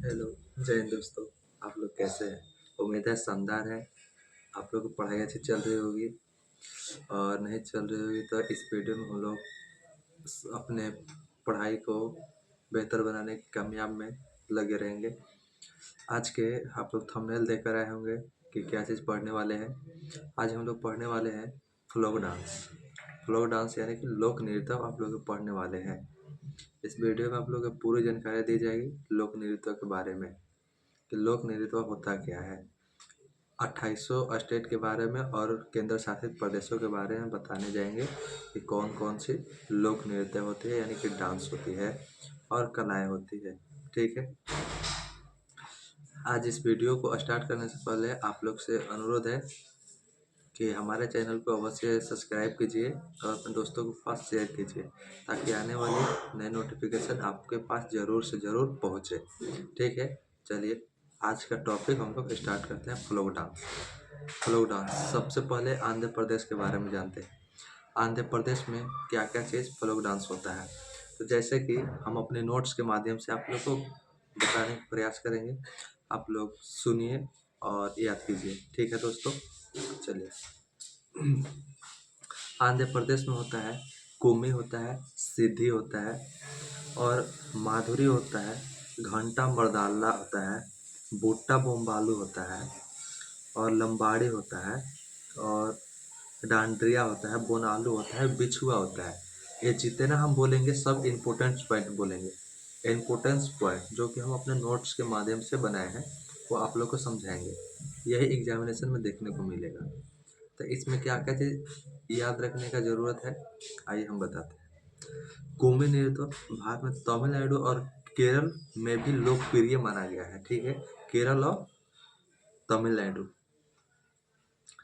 Hello, जय हिंद दोस्तों। आप लोग कैसे हैं? उम्मीद है शानदार है। आप लोग की पढ़ाई अच्छी चल रही होगी और नहीं चल रही होगी तो इस वीडियो में हम लोग अपने पढ़ाई को बेहतर बनाने की कामयाब में लगे रहेंगे। आज के आप लोग थंबनेल देखकर आए होंगे कि क्या चीज़ पढ़ने वाले हैं। आज हम लोग पढ़ने वाले हैं फ्लोक डांस। फ्लोक डांस यानी कि लोक नृत्य आप लोग पढ़ने वाले हैं। इस वीडियो में आप लोग को पूरी जानकारी दी जाएगी लोक नृत्य के बारे में कि लोक नृत्य होता क्या है, 2800 स्टेट के बारे में और केंद्र शासित प्रदेशों के बारे में बताने जाएंगे कि कौन कौन सी लोक नृत्य होती है यानी कि डांस होती है और कलाएं होती है। ठीक है, आज इस वीडियो को स्टार्ट करने से पहले आप लोग से अनुरोध है कि हमारे चैनल को अवश्य सब्सक्राइब कीजिए और अपने दोस्तों के पास शेयर कीजिए ताकि आने वाली नए नोटिफिकेशन आपके पास ज़रूर से ज़रूर पहुँचे। ठीक है, चलिए आज का टॉपिक हम लोग स्टार्ट करते हैं फ्लोक डांस। फ्लोक डांस सबसे पहले आंध्र प्रदेश के बारे में जानते हैं। आंध्र प्रदेश में क्या क्या चीज़ फ्लोक डांस होता है, तो जैसे कि हम अपने नोट्स के माध्यम से आप लोग को बताने का प्रयास करेंगे। आप लोग सुनिए और याद कीजिए। ठीक है दोस्तों, चलिए। आंध्र प्रदेश में होता है कुम्मी होता है, सिद्धि होता है और माधुरी होता है, घंटा मर्दाला होता है, बुट्टा बोम्बालू होता है और लंबाड़ी होता है और डांड्रिया होता है, बोनालू होता है, बिछुआ होता है। ये जितने हम बोलेंगे सब इम्पोर्टेंट पॉइंट बोलेंगे। इम्पोर्टेंस पॉइंट जो कि हम अपने नोट्स के माध्यम से बनाए हैं वो आप लोग को समझाएंगे। यही एग्जामिनेशन में देखने को मिलेगा। तो इसमें क्या क्या चीज़ याद रखने का ज़रूरत है, आइए हम बताते हैं। कुम्भी नृत्य भारत में तमिलनाडु और केरल में भी लोकप्रिय माना गया है। ठीक है, केरल और तमिलनाडु।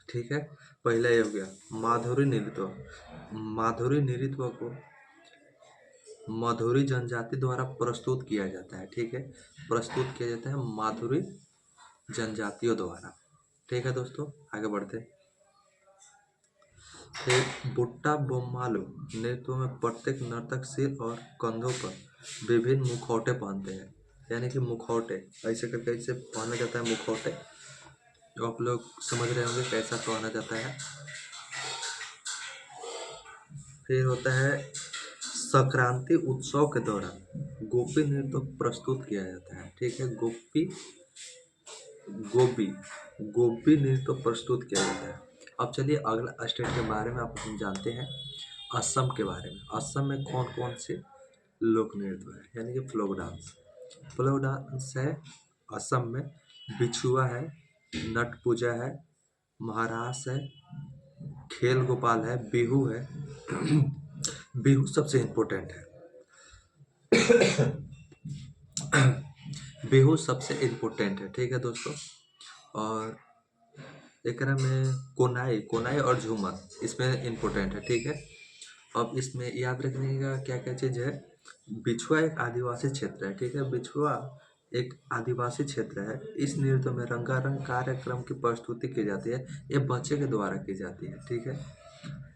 ठीक है, पहला ये हो गया माधुरी नृत्य। माधुरी नृत्य को माधुरी जनजाति द्वारा प्रस्तुत किया जाता है। ठीक है, प्रस्तुत किया जाता है माधुरी जनजातियों द्वारा। ठीक है दोस्तों, आगे बढ़ते हैं। फिर बुट्टा बोम्मालू नृत्य में प्रत्येक नर्तक सिर और कंधों पर विभिन्न मुखौटे पहनते हैं, यानी कि मुखौटे ऐसे करके ऐसे पहना जाता है मुखौटे। तो आप लोग समझ रहे होंगे कैसा पहना जाता है। फिर होता है संक्रांति उत्सव के दौरान गोपी नृत्य प्रस्तुत किया जाता है। ठीक है, गोपी गोपी नृत्य प्रस्तुत किया जाता है। अब चलिए अगला स्टेट के बारे में आप हम जानते हैं, असम के बारे में। असम में कौन कौन से लोक नृत्य है यानी कि फ्लोक डांस। फ्लोक डांस है असम में बिछुआ है, नट पूजा है, महारास है, खेल गोपाल है, बिहू है। बिहू सबसे इम्पोर्टेंट है। बिहू सबसे इम्पोर्टेंट है। ठीक है दोस्तों, और एक में कोनाई कोनाई और झूमर इसमें इम्पोर्टेंट है। ठीक है, अब इसमें याद रखने का क्या क्या चीज़ है। बिछुआ एक आदिवासी क्षेत्र है। ठीक है, बिछुआ एक आदिवासी क्षेत्र है। इस नृत्य में रंगारंग कार्यक्रम की प्रस्तुति की जाती है, ये बच्चे के द्वारा की जाती है। ठीक है,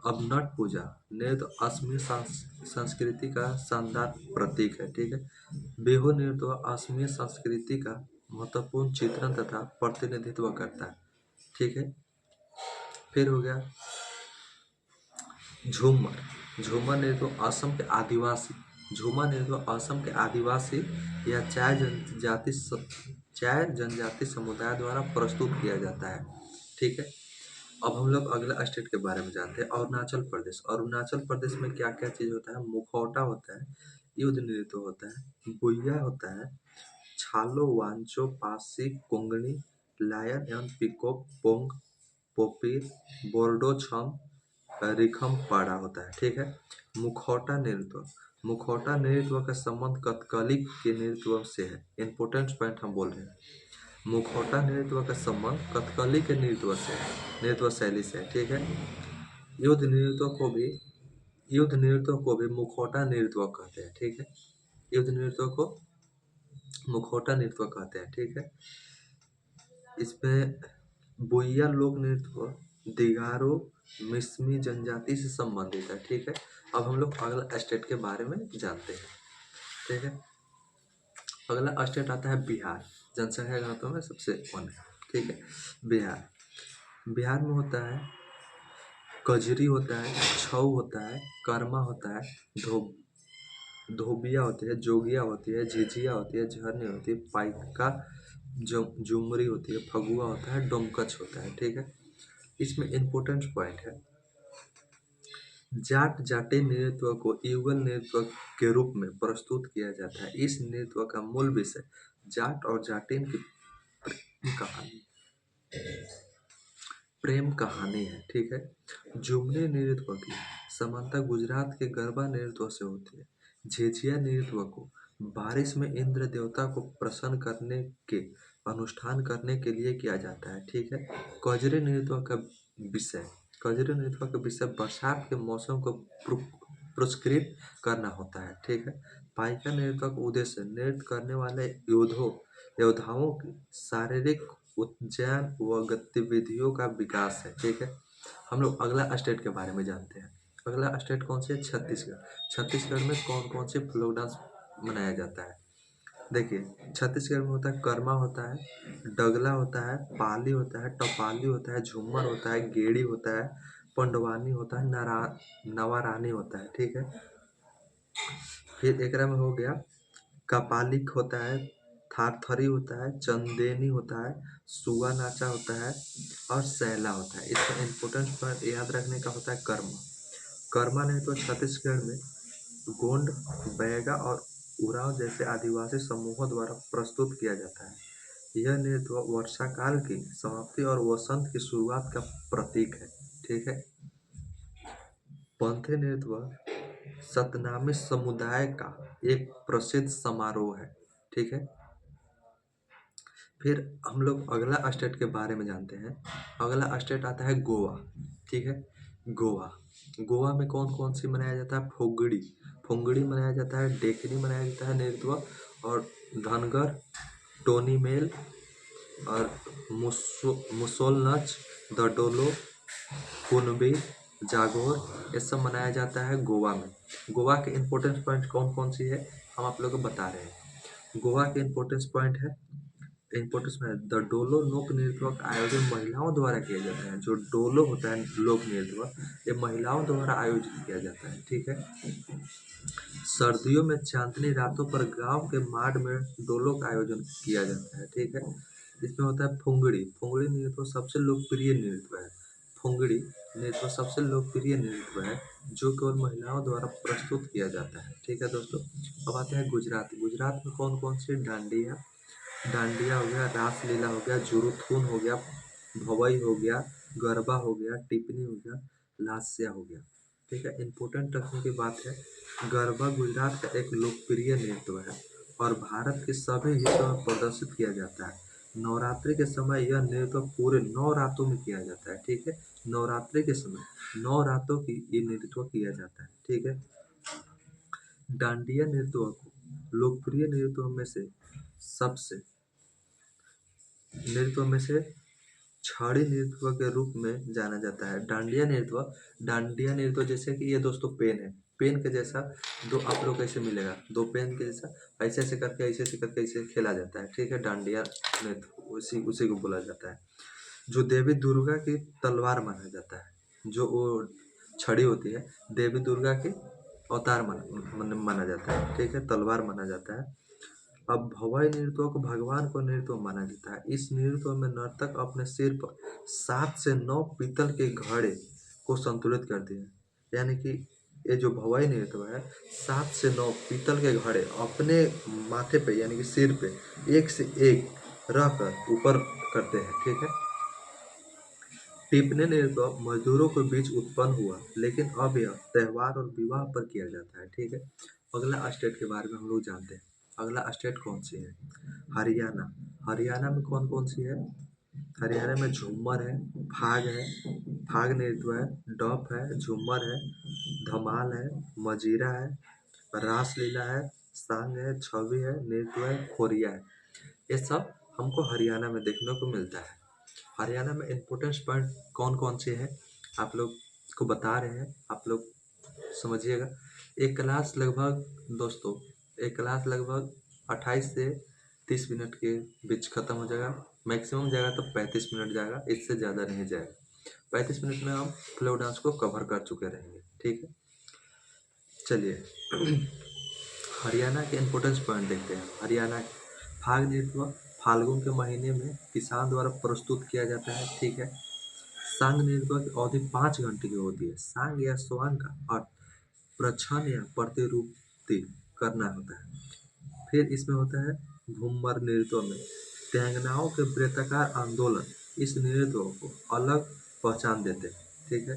अब नट पूजा नृत्य असमी संस्कृति का शानदार प्रतीक है। ठीक है, बिहू नृत्य असमी संस्कृति का महत्वपूर्ण चित्रण तथा प्रतिनिधित्व करता है। ठीक है, फिर हो गया झूमर। झूमर नृत्य असम के आदिवासी झूमर नृत्य असम के आदिवासी या चाय जनजाति समुदाय द्वारा प्रस्तुत किया जाता है। ठीक है, अब हम लोग अगला स्टेट के बारे में जानते हैं, अरुणाचल प्रदेश। अरुणाचल प्रदेश में क्या क्या चीज़ होता है, मुखौटा होता है, युद्ध नृत्य होता है, गुइया होता है, छालो वांचो पासी कोंगणी, लायन एवं पिकॉक पोंग, पोपीर, बोर्डो छम, रिखम पाड़ा होता है। ठीक है, मुखौटा नृत्य। मुखौटा नृत्य का संबंध कथकली के नृत्य से है। इंपॉर्टेंट पॉइंट हम बोल रहे हैं, मुखौटा नृत्य का संबंध कथकली के नृत्य से है, नृत्य शैली से है। ठीक है, युद्ध नृत्यों को भी मुखौटा नृत्य कहते हैं। ठीक है, युद्ध नृत्यों को मुखौटा नृत्य कहते हैं। ठीक है, इसमें बुइया लोक नृत्य दिगारो मिसमी जनजाति से संबंधित है। ठीक है, अब हम लोग अगला स्टेट के बारे में जानते हैं। ठीक है, अगला स्टेट आता है बिहार, जनसंख्या घनत्व में सबसे 1 है, ठीक है। बिहार, बिहार में होता है कजरी होता है, छऊ होता है, कर्मा होता है, धोबिया होती है, जोगिया होती है, झिझिया होती है, झरनी होती है, पाइका झुमरी होती है, फगुआ होता है, डोमकच होता है, ठीक है। इसमें इम्पोर्टेंट पॉइंट है, जाट जाटे नृत्य को युगल नृत्य के रूप में प्रस्तुत किया जाता है। इस नृत्य का मूल विषय जाट और जाटिन की प्रेम कहानी है, ठीक है। झुमरी नृत्य की समानता गुजरात के गरबा नृत्य से होती है। झिझिया नृत्य को बारिश में इंद्र देवता को प्रसन्न करने के अनुष्ठान करने के लिए किया जाता है, ठीक है। कजरी नृत्य का विषय कजरी नृत्य का विषय बरसात के मौसम को पुरस्कृत करना होता है, ठीक है। पाइका नृत्य का उद्देश्य नृत्य करने वाले योद्धाओं की शारीरिक उज्जैन व गतिविधियों का विकास है, ठीक है। हम लोग अगला स्टेट के बारे में जानते हैं। अगला स्टेट कौन सी है? छत्तीसगढ़। छत्तीसगढ़ में कौन कौन से फोक डांस मनाया जाता है? देखिए, छत्तीसगढ़ में होता है कर्मा होता है, डगला होता है, पाली होता है, टपाली होता है, झूमर होता है, गेड़ी होता है, पंडवानी होता है, नवारानी होता है, ठीक है। फिर एकरा में हो गया कपालिक होता है, थारथरी होता है, चंदेनी होता है, सुआ नाचा होता है और सैला होता है। इसका इम्पोर्टेंट पॉइंट याद रखने का होता है कर्मा। कर्मा नहीं तो छत्तीसगढ़ में गोंड, बैगा और उरांव जैसे आदिवासी समूहों द्वारा प्रस्तुत किया जाता है। यह नृत्य वर्षाकाल की समाप्ति और वसंत की शुरुआत का प्रतीक है, ठीक है। पंथी नृत्य सतनामी समुदाय का एक प्रसिद्ध समारोह है, ठीक है। फिर हम लोग अगला स्टेट के बारे में जानते हैं। अगला स्टेट आता है गोवा, ठीक है। गोवा, गोवा में कौन कौन सी मनाया जाता है? फुगड़ी, फुगड़ी मनाया जाता है, डेकनी मनाया जाता है नृत्य, और धनगर, टोनी मेल और मुसोल नच, दडोलो, कुनबी, जागोर, ये सब मनाया जाता है गोवा में। गोवा के इम्पोर्टेंट पॉइंट कौन कौन सी है हम आप लोगों को बता रहे हैं। गोवा के इम्पोर्टेंस पॉइंट है, इम्पोर्टेंस में द डोलो लोक नृत्य का आयोजन महिलाओं द्वारा किया जाता है। जो डोलो होता है लोक नृत्य, ये महिलाओं द्वारा आयोजित किया जाता है, ठीक है। सर्दियों में चांदनी रातों पर गांव के माड में डोलो का आयोजन किया जाता है, ठीक है। इसमें होता है फुंगड़ी, फुंगड़ी नृत्य सबसे लोकप्रिय नृत्य है। फुंगड़ी नृत्य सबसे लोकप्रिय नृत्य है जो केवल महिलाओं द्वारा प्रस्तुत किया जाता है, ठीक है दोस्तों। अब आते हैं गुजरात। गुजरात में कौन कौन सी डांडिया डांडिया हो गया, रासलीला हो गया, जुरुथुन हो गया, भवई हो गया, गरबा हो गया, टिप्पणी हो गया, लास्या हो गया, ठीक है। इम्पोर्टेंट रखने की बात है, गरबा गुजरात का एक लोकप्रिय नृत्य है और भारत के सभी हिस्सों में प्रदर्शित किया जाता है। नवरात्रि के समय यह नृत्य पूरे 9 रातों में किया जाता है, ठीक है। नवरात्रि के समय 9 रातों की ये नृत्य किया जाता है, ठीक है। डांडिया नृत्यों को लोकप्रिय नृत्यों में से छड़ी नृत्य के रूप में जाना जाता है। डांडिया नृत्य जैसे कि ये दोस्तों पेन है, पेन के जैसा दो आप लोग कैसे मिलेगा, दो पेन के जैसा ऐसे ऐसे करके ऐसे खेला जाता है, ठीक है। डांडिया नृत्य उसी को बोला जाता है। जो देवी दुर्गा की तलवार माना जाता है, जो वो छड़ी होती है देवी दुर्गा की अवतार माना जाता है, ठीक है, तलवार माना जाता है। अब भवाई नृत्यों को भगवान को नृत्य माना जाता है। इस नृत्य में नर्तक अपने सिर पर 7 से 9 पीतल के घड़े को संतुलित करते हैं, यानी कि ये जो भवाई नृत्य है 7 से 9 पीतल के घड़े अपने माथे पे यानी कि सिर पे एक से एक रखकर ऊपर करते हैं, ठीक है। टिप्पणी नृत्य मजदूरों के बीच उत्पन्न हुआ, लेकिन अब यह त्योहार और विवाह पर किया जाता है, ठीक है। अगला स्टेट के बारे में हम लोग जानते हैं। अगला स्टेट कौन सी है? हरियाणा। हरियाणा में कौन कौन सी है? हरियाणा में झूमर है, फाग नृत्य है, डफ है, झूमर है, धमाल है, मजीरा है, रासलीला है, सांग है, छवि है, नृत्य है, खोरिया है। ये सब हमको हरियाणा में देखने को मिलता है। हरियाणा में इम्पोर्टेंट पॉइंट कौन कौन से हैं आप लोग को बता रहे हैं, आप लोग समझिएगा। एक क्लास लगभग दोस्तों एक क्लास लगभग 28 से 30 मिनट के बीच खत्म हो जाएगा। मैक्सिमम जाएगा तो 35 मिनट जाएगा, इससे ज़्यादा नहीं जाएगा। 35 मिनट में हम फ्लो डांस को कवर कर चुके रहेंगे। ठीक है, चलिए हरियाणा के इम्पोर्टेंस पॉइंट देखते हैं। हरियाणा फाग नृत्य फाल्गुन के महीने में किसान द्वारा प्रस्तुत किया जाता है। ठीक है, सांग नृत्य की अवधि 5 घंटे की होती है। सांग या स्वांग का अर्थ प्रछन्न या प्रतिरूपति करना होता है। फिर इसमें होता है घूमर नृत्यों में तेंगनाओं के वृत्ताकार आंदोलन इस नृत्यों को अलग पहचान देते हैं। ठीक है,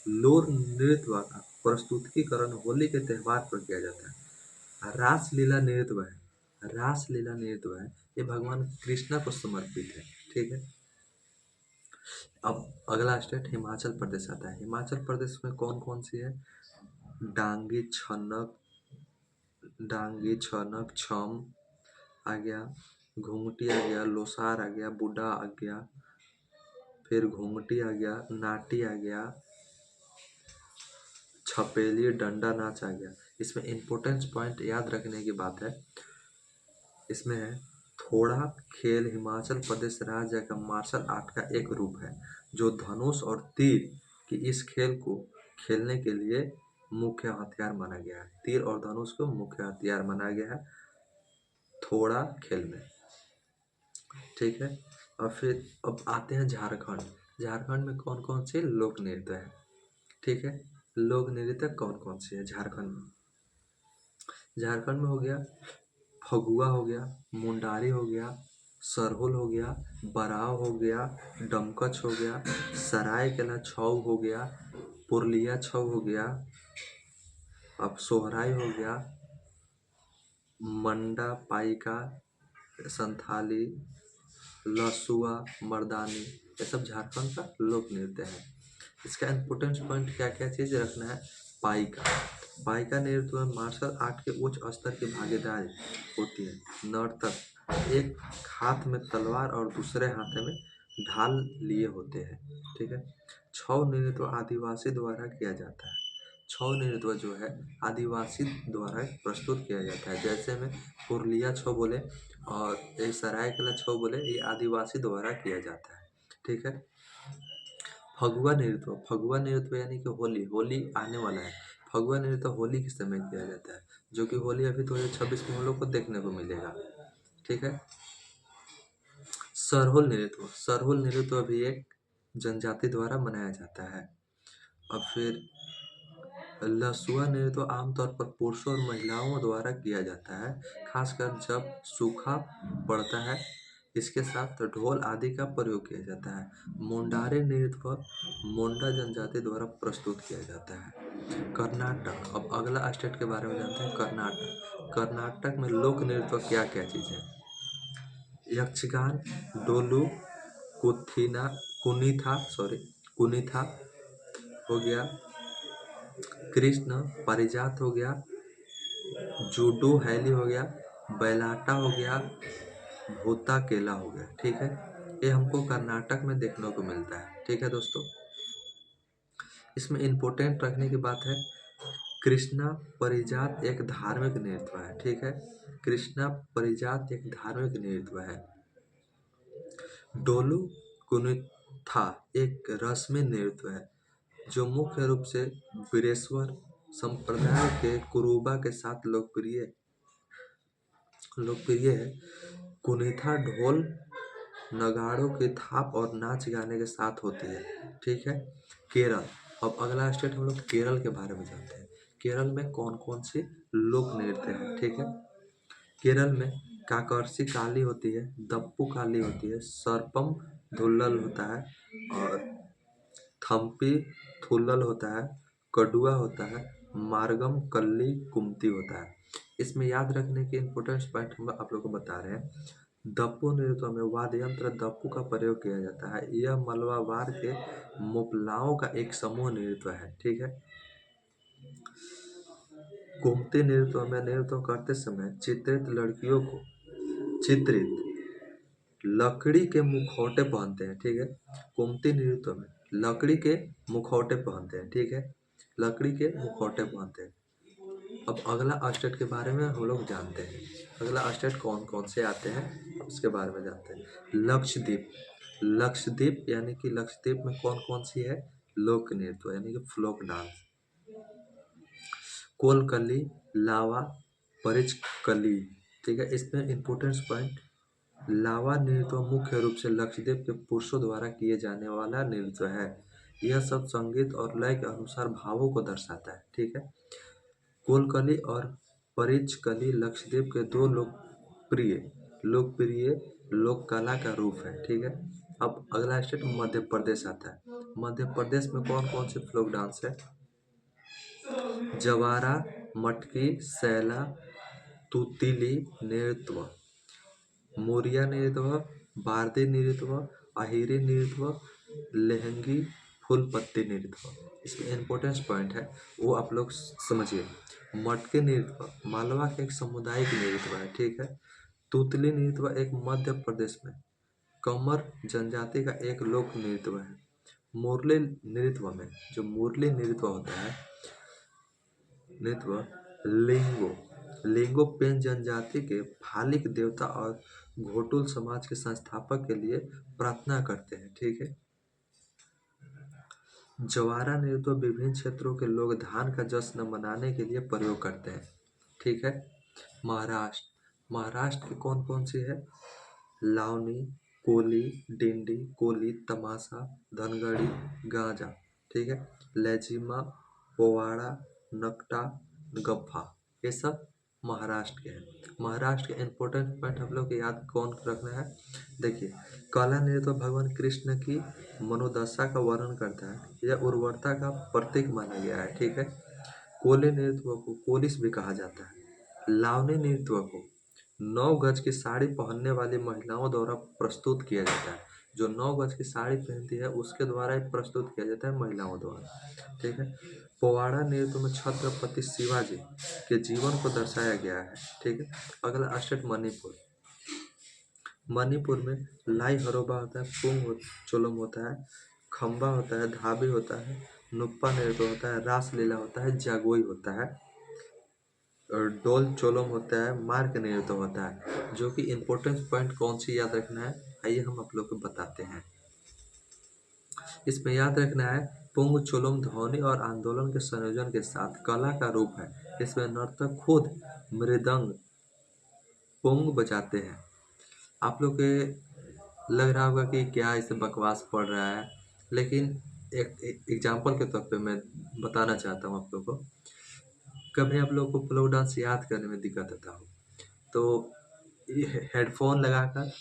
लोर नृत्य का प्रस्तुतिकरण होली के त्यौहार पर किया जाता है। रासलीला नृत्य है, रासलीला नृत्य है, ये भगवान कृष्णा को समर्पित है। ठीक है, अब अगला स्टेट हिमाचल प्रदेश आता है। हिमाचल प्रदेश में कौन कौन सी है? डांगी छनक, डांगी छनक छम आ गया, घूंघटी आ गया, लोसार आ गया, बुड्ढा आ गया, फिर घूंघटी आ गया, नाटी आ गया, छपेली डंडा नाच आ गया। इसमें इम्पोर्टेंस पॉइंट याद रखने की बात है, इसमें है थोड़ा खेल हिमाचल प्रदेश राज्य का मार्शल आर्ट का एक रूप है जो धनुष और तीर की इस खेल को खेलने के लिए मुख्य हथियार माना गया है। तीर और धनुष को मुख्य हथियार माना गया है थोड़ा खेल में। ठीक है, और फिर अब आते हैं झारखंड। झारखंड में कौन कौन से लोक नृत्य है? ठीक है, लोक नृत्य कौन कौन से है झारखंड में? झारखंड में हो गया फगुआ हो गया, मुंडारी हो गया, सरहुल हो गया, बराव हो गया, डमकच हो गया, सरायकेला छऊ हो गया, पुरलिया छऊ हो गया, अब सोहराई हो गया, मंडा पाइका, संथाली, लसुआ, मर्दानी, ये सब झारखंड का लोक नृत्य है। इसका इम्पोर्टेंस पॉइंट क्या क्या चीज़ रखना है? पाइका, पाइका नृत्य में मार्शल आर्ट के उच्च स्तर की भागीदारी होती है। नर्तक एक हाथ में तलवार और दूसरे हाथ में ढाल लिए होते हैं। ठीक है, छऊ नृत्य आदिवासी द्वारा किया जाता है। छऊ नृत्य जो है आदिवासी द्वारा प्रस्तुत किया जाता है। जैसे में पुरलिया छऊ बोले और एक सरायकेला छऊ बोले, ये आदिवासी द्वारा किया जाता है। ठीक है, फगुआ नृत्य, फगुआ नृत्य यानी कि होली, होली आने वाला है। फगुआ नृत्य होली के समय किया जाता है, जो कि होली अभी 2026 में हम लोग को देखने को मिलेगा। ठीक है, सरहुल नृत्य, सरहुल नृत्य भी एक जनजाति द्वारा मनाया जाता है। और फिर लसुआ नृत्य आमतौर पर पुरुषों और महिलाओं द्वारा किया जाता है, खासकर जब सूखा पड़ता है। इसके साथ ढोल आदि का प्रयोग किया जाता है। मुंडारी नृत्य मुंडा जनजाति द्वारा प्रस्तुत किया जाता है। कर्नाटक, अब अगला स्टेट के बारे में जानते हैं। कर्नाटक, कर्नाटक में लोक नृत्य क्या क्या चीज़ है? यक्षगान, डोलू, कुथिना, कुनीथा हो गया, कृष्ण पारिजात हो गया, जूडो हैली हो गया, बैलाटा हो गया, भूता केला हो गया। ठीक है, ये हमको कर्नाटक में देखने को मिलता है। ठीक है दोस्तों, इसमें इम्पोर्टेंट रखने की बात है, कृष्णा परिजात एक धार्मिक नृत्य है। ठीक है, कृष्णा परिजात एक धार्मिक नृत्य है। डोलू कुनिथा एक रस्मी नृत्य है जो मुख्य रूप से बिरेश्वर संप्रदाय के कुरुबा के साथ लोकप्रिय है। कुनिथा ढोल नगाड़ों की थाप और नाच गाने के साथ होती है। ठीक है, केरल, अब अगला स्टेट हम लोग केरल के बारे में जानते हैं। केरल में कौन कौन सी लोक नृत्य है? ठीक है, केरल में काकरसी काली होती है, दप्पू काली होती है, सर्पम धुल्लल होता है, और थम्पी थुल्लल होता है, कडुआ होता है, मार्गम कल्ली कुमती होता है। इसमें याद रखने के इम्पोर्टेंट पॉइंट हम आप लोग को बता रहे हैं। दप्पू नृत्य में वाद्य यंत्र दप्पू का प्रयोग किया जाता है। यह मलवावार के मुपलाओं का एक समूह नृत्य है। ठीक है, कुमती नृत्य में नृत्य करते समय चित्रित लकड़ी के मुखौटे पहनते हैं। ठीक है, कुमती नृत्य में लकड़ी के मुखौटे पहनते हैं। ठीक है, लकड़ी के मुखौटे पहनते हैं। अब अगला स्टेट के बारे में हम लोग जानते हैं। अगला स्टेट कौन कौन से आते हैं उसके बारे में जानते हैं। लक्षद्वीप। लक्षद्वीप यानी कि लक्षद्वीप में कौन कौन सी है, लोक नृत्य यानी कि फ्लोक डांस। कोलकली, लावा, परिचकली। ठीक है, इसमें इंपॉर्टेंस पॉइंट, लावा नृत्य मुख्य रूप से लक्षद्वीप के पुरुषों द्वारा किए जाने वाला नृत्य है। यह सब संगीत और लय के अनुसार भावों को दर्शाता है। ठीक है, कोलकली और परिचकली लक्षद्वीप के दो लोकप्रिय लोकप्रिय लोक कला का रूप है। ठीक है, अब अगला स्टेट मध्य प्रदेश आता है। मध्य प्रदेश में कौन कौन से फ्लोक डांस है, जवारा, मटकी, सैला, तुतिली नृत्य, मोरिया नृत्य, बारदी नृत्य, अहिरी नृत्य, लहंगी, फूलपत्ती नृत्य। इसमें इम्पोर्टेंस पॉइंट है वो आप लोग समझिए। मटके नृत्य मालवा के एक सामुदायिक नृत्य है। ठीक है, तुतली नृत्य एक मध्य प्रदेश में कमर जनजाति का एक लोक नृत्य है। मुरली नृत्य में जो मुरली नृत्य होता है नृत्य, लिंगो लिंगो पेन जनजाति के फालिक देवता और घोटुल समाज के संस्थापक के लिए प्रार्थना करते हैं। ठीक है, जवारा नृत्य विभिन्न क्षेत्रों के लोग धान का जश्न मनाने के लिए प्रयोग करते हैं। ठीक है, महाराष्ट्र। महाराष्ट्र की कौन कौन सी है, लावनी, कोली, डिंडी, कोली, तमाशा, धनगड़ी, गांजा। ठीक है, लेजिमा, पोवाड़ा, नकटा, गप्फा, ये सब महाराष्ट्र के हैं। महाराष्ट्र के इम्पोर्टेंट पॉइंट हम लोग को याद कौन रखना है, देखिए काला नृत्य भगवान कृष्ण की मनोदशा का वर्णन करता है, यह उर्वरता का प्रतीक माना गया है। ठीक है, कोली नृत्य को कोलिस भी कहा जाता है। लावनी नृत्य को 9 गज की साड़ी पहनने वाली महिलाओं द्वारा प्रस्तुत किया जाता है। जो 9 गज की साड़ी पहनती है उसके द्वारा ही प्रस्तुत किया जाता है महिलाओं द्वारा। ठीक है, पोवाड़ा नृत्य में छत्रपति शिवाजी के जीवन को दर्शाया गया है। ठीक है, अगला स्टेट मणिपुर। मणिपुर में लाई हरोबा होता है, पुंग चोलम होता है, खम्बा होता है, धाबी होता है, नुप्पा नृत्य होता है, रासलीला होता है, जागोई होता है और डोल चोलम होता है, मार्ग नृत्य होता है। जो कि इम्पोर्टेंट पॉइंट कौन सी याद रखना है, आइए हम आप लोग को बताते हैं। इसमें याद रखना है पुंग चोलम ध्वनि और आंदोलन के संयोजन के साथ कला का रूप है। इसमें नर्तक खुद मृदंग पुंग बजाते हैं। आप लोग के लग रहा होगा कि क्या इसे बकवास पड़ रहा है, लेकिन एक एग्जाम्पल के तौर पे मैं बताना चाहता हूँ आप लोग को। कभी आप लोग को फ्लोक डांस याद करने में दिक्कत आता हो तो हेडफोन लगाकर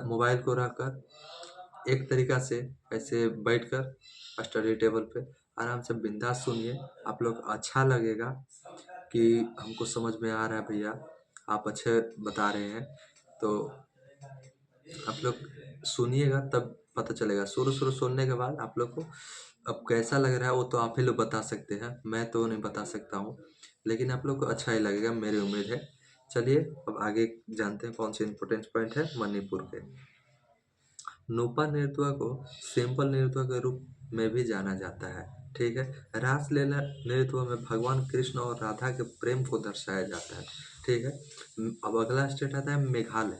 मोबाइल को रखकर एक तरीका से ऐसे बैठकर स्टडी टेबल पे आराम से बिंदास सुनिए। आप लोग अच्छा लगेगा कि हमको समझ में आ रहा है भैया, आप अच्छे बता रहे हैं। तो आप लोग सुनिएगा तब पता चलेगा। शुरू शुरू सुनने के बाद आप लोग को अब कैसा लग रहा है वो तो आप ही लोग बता सकते हैं, मैं तो नहीं बता सकता हूँ, लेकिन आप लोग को अच्छा ही लगेगा मेरी उम्मीद है। चलिए अब आगे जानते हैं कौन से इंपॉर्टेंट पॉइंट है मणिपुर के। नूपा नृत्य को सिंपल नृत्य के रूप में भी जाना जाता है। ठीक है, रासलीला नृत्य में भगवान कृष्ण और राधा के प्रेम को दर्शाया जाता है। ठीक है, अब अगला स्टेट आता है मेघालय।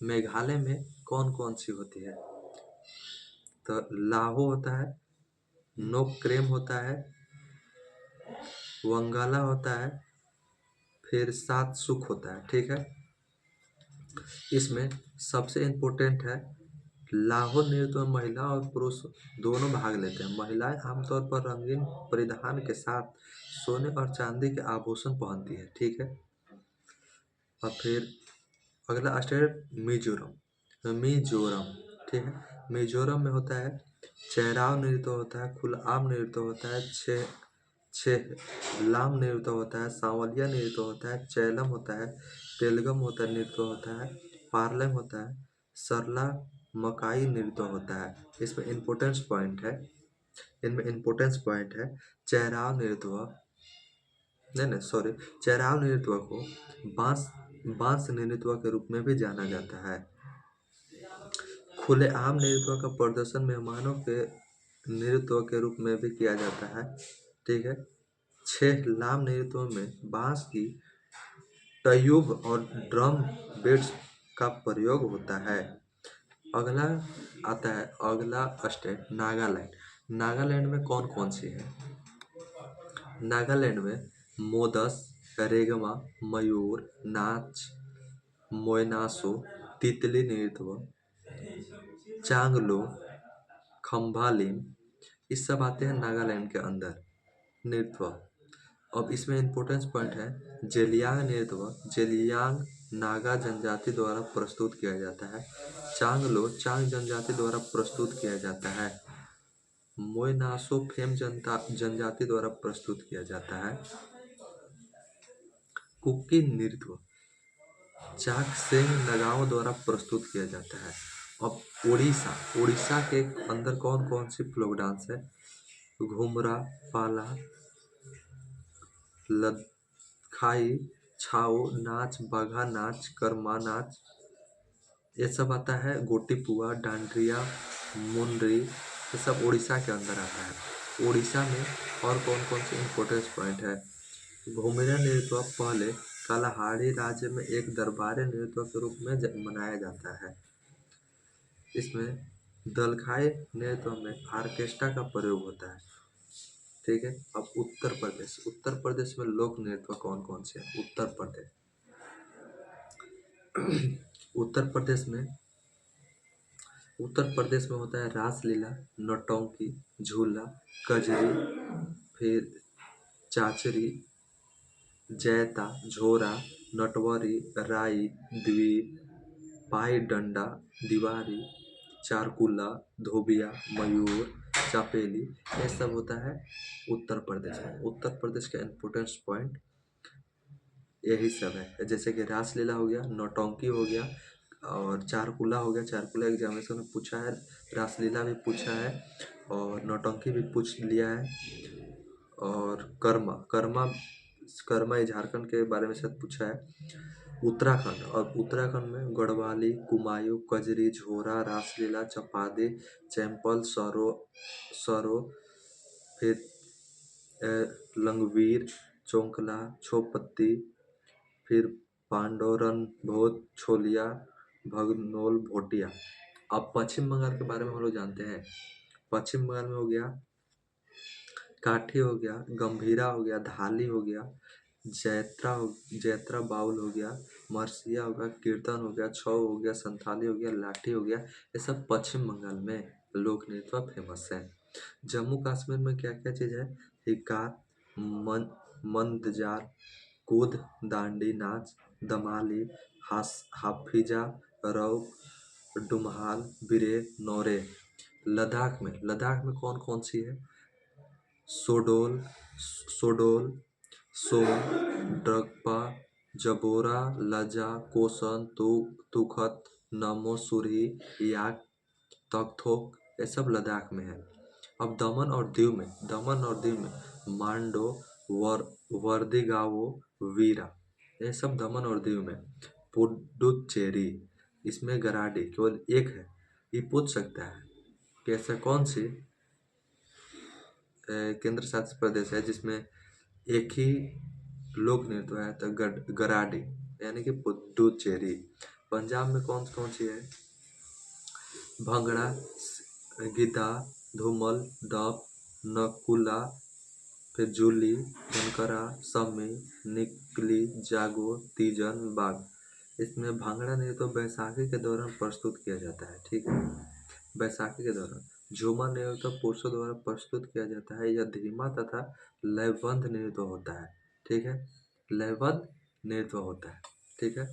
मेघालय में कौन कौन सी होती है, तो लाहो होता है, नोक्रेम होता है, वंगाला होता है, फिर सात सुख होता है। ठीक है, इसमें सबसे इम्पोर्टेंट है लाहो नृत्य में महिला और पुरुष दोनों भाग लेते हैं। महिलाएं आमतौर पर रंगीन परिधान के साथ सोने और चांदी के आभूषण पहनती है। ठीक है, और फिर अगला स्टेट मिजोरम। मिजोरम, ठीक है, मिजोरम में होता है चेहराव नृत्य होता है, खुलाम नृत्य होता है, छह लाम नृत्य होता है, सांवलिया नृत्य होता है, चैलम होता है, तेलगम होता है नृत्य होता है, पार्लम होता है, सरला मकाई नृत्य होता है। इसमें इम्पोर्टेंस पॉइंट है, इनमें इम्पोर्टेंस पॉइंट है चेहराव नृत्य, नहीं नहीं सॉरी, चेहराव नृत्य को बांस बांस नृत्य के रूप में भी जाना जाता है। खुलेआम नृत्य का प्रदर्शन मेहमानों के नृत्य के रूप में भी किया जाता है। ठीक है, छह लाम नृत्यों में बांस की ट्यूब और ड्रम बेट्स का प्रयोग होता है। अगला आता है, अगला स्टेट नागालैंड। नागालैंड में कौन कौन सी है? नागालैंड में मोदस, रेगमा, मयूर नाच, मोयनासो, तितली नृत्य, चांगलो, खम्भालिन, ये सब आते हैं नागालैंड के अंदर नृत्य। अब इसमें इम्पोर्टेंस पॉइंट है, जेलियांग नृत्य जेलियांग नागा जनजाति द्वारा प्रस्तुत किया जाता है। चांगलो चांग जनजाति द्वारा प्रस्तुत किया जाता है। मोयनासो फेम जनजाति द्वारा प्रस्तुत किया जाता है। कुकी नृत्य चाकसेंग नगाओं द्वारा प्रस्तुत किया जाता है। अब उड़ीसा, उड़ीसा के अंदर कौन कौन सी फ्लोक डांस है? घुमरा, पाला, लखाई, छाओ नाच, बाघा नाच, कर्मा नाच, ये सब आता है। गोटी पुआ, डांडिया, मुंडरी, ये सब उड़ीसा के अंदर आता है। उड़ीसा में और कौन कौन से इम्पोर्टेंस पॉइंट है? घुमरा नृत्य पहले कालाहाड़ी राज्य में एक दरबारी नृत्य के रूप में मनाया जाता है। इसमें दलखाई नृत्य में ऑर्केस्ट्रा का प्रयोग होता है। ठीक है। अब उत्तर प्रदेश, उत्तर प्रदेश में लोक नृत्य कौन कौन से हैं? उत्तर प्रदेश उत्तर प्रदेश में होता है रासलीला, नौटंकी, झूला, कजरी, फिर चाचरी, जैता, झोरा, नटवरी, राई, द्वीप, पाई डंडा, दीवारी, चारकुला, धोबिया, मयूर, चापेली, ये सब होता है उत्तर प्रदेश में। उत्तर प्रदेश का इम्पोर्टेंस पॉइंट यही सब है, जैसे कि रासलीला हो गया, नौटंकी हो गया और चारकुला हो गया। चारकुला एग्जामिनेशन में पूछा है, रासलीला भी पूछा है और नौटंकी भी पूछ लिया है। और कर्मा कर्मा कर्मा ये झारखंड के बारे में शायद पूछा है। उत्तराखंड, और उत्तराखंड में गढ़वाली, कुमायूं, कजरी, झोरा, रासलीला, चपादी, चैंपल, सरो, फिर लंगवीर, चौंकला, छोपत्ती, फिर पांडोरन, भोज, छोलिया, भगनोल, भोटिया। अब पश्चिम बंगाल के बारे में हम लोग जानते हैं। पश्चिम बंगाल में हो गया काठी, हो गया गंभीरा, हो गया धाली, हो गया जैत्रा बाउल, हो गया मरसिया, हो गया कीर्तन, हो गया छौ, हो गया संथाली, हो गया लाठी, हो गया। ये सब पश्चिम बंगाल में लोक नृत्य फेमस है। जम्मू कश्मीर में क्या क्या चीज़ है? हिकार, मंदजार, कूद, दांडी नाच, दमाली, हाफिजा, रौक, डुमहाल, बिरे, नौरे। लद्दाख में कौन कौन सी है? सोडोल, सोम, ड्रगपा, जबोरा, लजा, कोसन, तुखत, नमो, सुरही, याक, तकथोक, ये सब लद्दाख में है। अब दमन और दीव में मांडो, वर्दिगाओ, वीरा, ये सब दमन और दीव में। पुडुचेरी, इसमें गराडी केवल एक है। ये पूछ सकता है कि ऐसा कौन सी केंद्र शासित प्रदेश है जिसमें एक ही लोक नृत्य है? तो गराडी यानी कि पुडुचेरी। पंजाब में कौन कौन सी है? भंगड़ा, गिद्धा, धूमल, डफ, नकुला, फिर जूली, धनकरा, सम्मी, निकली, जागो, तीजन, बाग। इसमें भांगड़ा नृत्य तो बैसाखी के दौरान प्रस्तुत किया जाता है। ठीक है, बैसाखी के दौरान। झूमर नृत्य तो पुरुषों द्वारा प्रस्तुत किया जाता है। यह धीमा तथा लयबद्ध नृत्य होता है। ठीक है, लयबद्ध नृत्य होता है। ठीक है।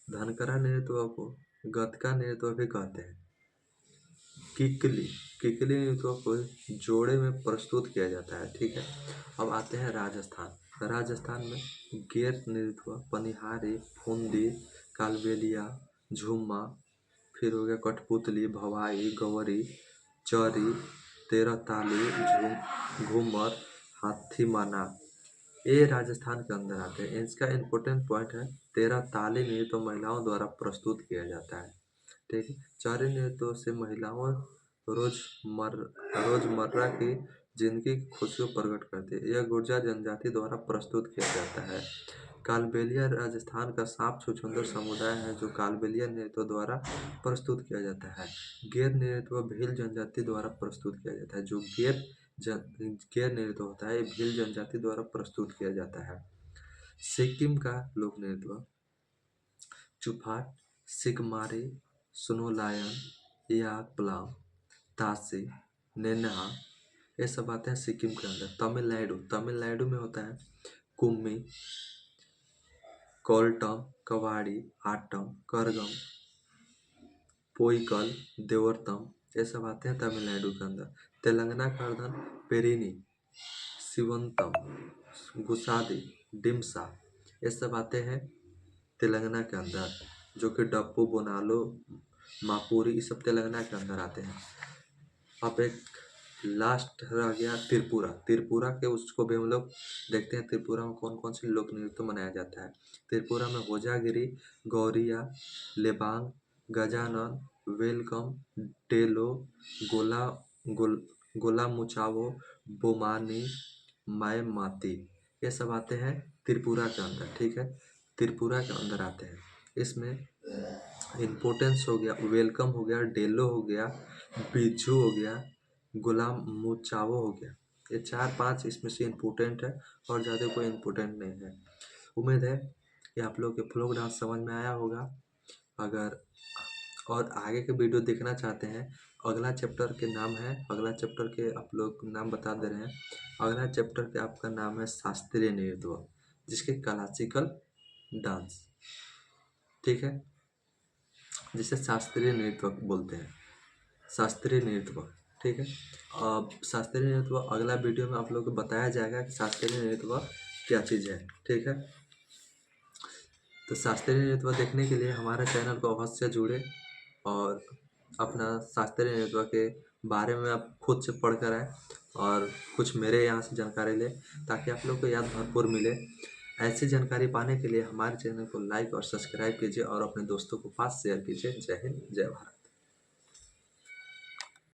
धनकरा नृत्य को गतका नृत्य भी कहते हैं। किकली नृत्य को जोड़े में प्रस्तुत किया जाता है। ठीक है। अब आते हैं राजस्थान में गेर नृत्य, पनिहारी, फुंदी, कालबेलिया, झुम्मा, फिर हो गया कठपुतली, भवाई, गवरी, चरी, तेरह ताली, घूमर, हाथी माना, ये राजस्थान के अंदर आते हैं। इसका इम्पोर्टेंट पॉइंट है, तेरह ताली नृत्य महिलाओं द्वारा प्रस्तुत किया जाता है। ठीक है। चरी नृत्य से महिलाओं रोजमर्रा की जिनकी खुशियों प्रकट करती है। यह गुर्जर जनजाति द्वारा प्रस्तुत किया जाता है। कालबेलिया राजस्थान का सांप छुछुंदर समुदाय है जो कालबेलिया नृत्यों द्वारा प्रस्तुत किया जाता है। गैर नृत्य भील जनजाति द्वारा प्रस्तुत किया जाता है। जो गैर नृत्य होता है भील जनजाति द्वारा प्रस्तुत किया जाता है। सिक्किम का लोक नृत्य चुफाट, सिकमारी, सुनोलायन, याक प्लाम, तासी, नेन्हा, ये सब आते हैं सिक्किम के अंदर। तमिलनाडु में होता है कुम्मी, कोल्टम, कवाड़ी, आटम, करगम, पोइकल, देवर्तम, ये सब आते हैं तमिलनाडु के अंदर। तेलंगाना का अर्धन पेरिनी, शिवंतम, गुसादी, डिम्सा, ये सब आते हैं तेलंगाना के अंदर, जो कि डप्पू, बोनालो, मापुरी, ये सब तेलंगाना के अंदर आते हैं। अब एक लास्ट रह गया त्रिपुरा के, उसको भी हम लोग देखते हैं त्रिपुरा में कौन कौन से लोक नृत्य मनाया जाता है। त्रिपुरा में होजागिरी, गौरिया, लेबांग, गजानन, वेलकम, टेलो, गोला मुचावो, बोमानी, माय माती, ये सब आते हैं त्रिपुरा के अंदर। ठीक है, त्रिपुरा के अंदर आते हैं। इसमें इम्पोर्टेंस हो गया, वेलकम हो गया, डेलो हो गया, बिजू हो गया, गुलाम मुचावो हो गया। ये 4-5 इसमें से इम्पोर्टेंट है और ज़्यादा कोई इम्पोर्टेंट नहीं है। उम्मीद है कि आप लोग के फोक डांस समझ में आया होगा। अगर और आगे के वीडियो देखना चाहते हैं, अगला चैप्टर के नाम है, अगला चैप्टर के आप लोग नाम बता दे रहे हैं। अगला चैप्टर के आपका नाम है शास्त्रीय नृत्य, जिसके क्लासिकल डांस, ठीक है, जिसे शास्त्रीय नृत्य बोलते हैं, शास्त्रीय नृत्य। ठीक है, अब शास्त्रीय नृत्य अगला वीडियो में आप लोग को बताया जाएगा कि शास्त्रीय नृत्य क्या चीज़ है। ठीक है, तो शास्त्रीय नृत्य देखने के लिए हमारे चैनल को अवश्य जुड़े और अपना शास्त्रीय नृत्य के बारे में आप खुद से पढ़ कर आए और कुछ मेरे यहाँ से जानकारी ले, ताकि आप लोग को याद भरपूर मिले। ऐसी जानकारी पाने के लिए हमारे चैनल को लाइक और सब्सक्राइब कीजिए और अपने दोस्तों को पास शेयर कीजिए। जय हिंद, जय भारत।